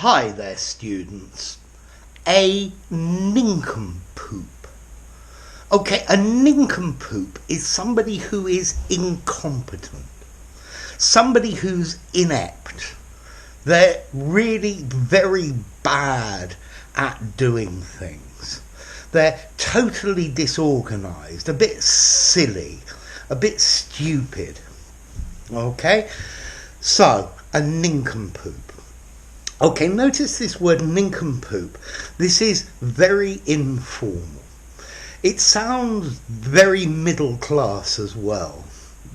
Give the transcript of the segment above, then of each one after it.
Hi there, students. A nincompoop. Okay, a nincompoop is somebody who is incompetent, somebody who's inept. They're really very bad at doing things. They're totally disorganized, a bit silly, a bit stupid. Okay, so a nincompoop. Okay, notice this word nincompoop. This is very informal. It sounds very middle class as well.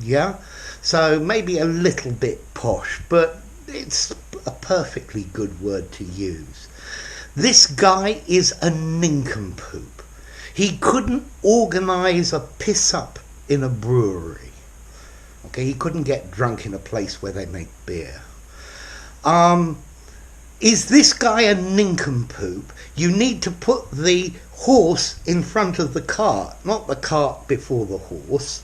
Yeah? So maybe a little bit posh, but it's a perfectly good word to use. This guy is a nincompoop. He couldn't organise a piss up in a brewery. Okay, he couldn't get drunk in a place where they make beer. Is this guy a nincompoop? You need to put the horse in front of the cart, not the cart before the horse.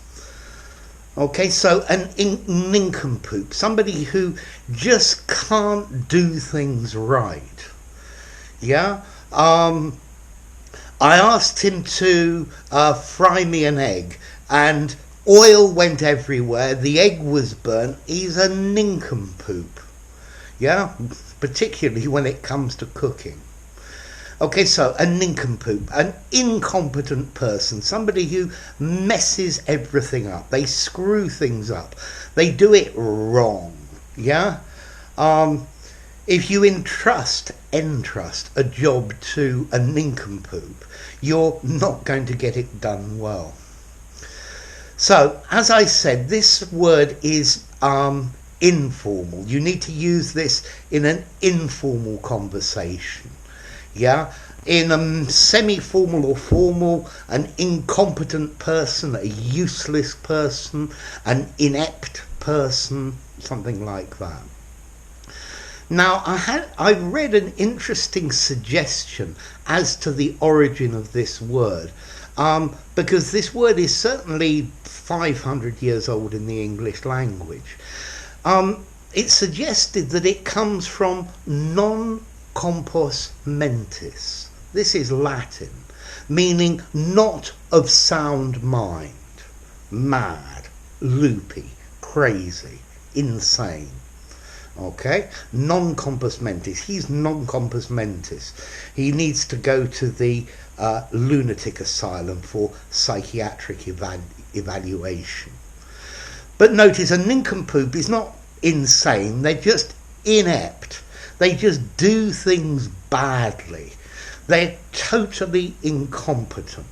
Okay, so an nincompoop, somebody who just can't do things right. Yeah? I asked him to fry me an egg, and oil went everywhere, the egg was burnt. He's a nincompoop. Yeah? Particularly when it comes to cooking. Okay, so a nincompoop, an incompetent person, somebody who messes everything up. They screw things up. They do it wrong. Yeah? If you entrust a job to a nincompoop, you're not going to get it done well. So, as I said, this word is informal. You need to use this in an informal conversation. Yeah? In a semi-formal or formal, an incompetent person, a useless person, an inept person, something like that. Now, I read an interesting suggestion as to the origin of this word, because this word is certainly 500 years old in the English language. It suggested that it comes from non-compos mentis. This is Latin, meaning not of sound mind, mad, loopy, crazy, insane. Okay, non-compos mentis. He's non-compos mentis. He needs to go to the lunatic asylum for psychiatric evaluation. But notice, a nincompoop is not insane. They're just inept. They just do things badly. They're totally incompetent.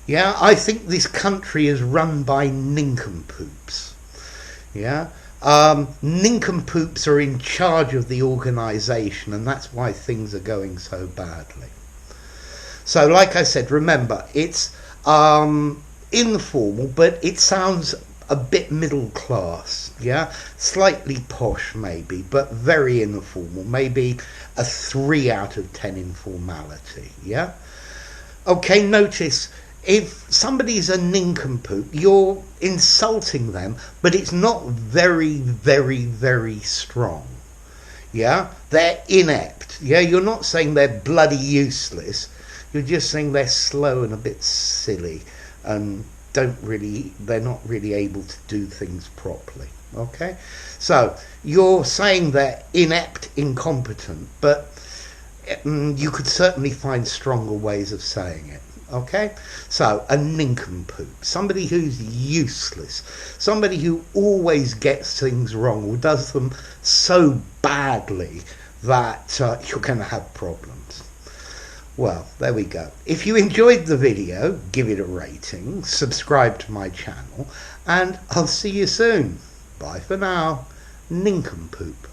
Yeah, I think this country is run by nincompoops. Yeah, nincompoops are in charge of the organisation, and that's why things are going so badly. So, like I said, remember, it's informal, but it sounds a bit middle class, yeah? Slightly posh maybe, but very informal. Maybe a 3 out of 10 informality, yeah? Okay, notice, if somebody's a nincompoop, you're insulting them, but it's not very, very, very strong, yeah? They're inept, yeah? You're not saying they're bloody useless. You're just saying they're slow and a bit silly and they're not really able to do things properly. Okay, so you're saying they're inept, incompetent, but you could certainly find stronger ways of saying it. Okay, so a nincompoop, somebody who's useless, somebody who always gets things wrong or does them so badly that you're going to have problems. Well, there we go. If you enjoyed the video, give it a rating, subscribe to my channel, and I'll see you soon. Bye for now. Nincompoop.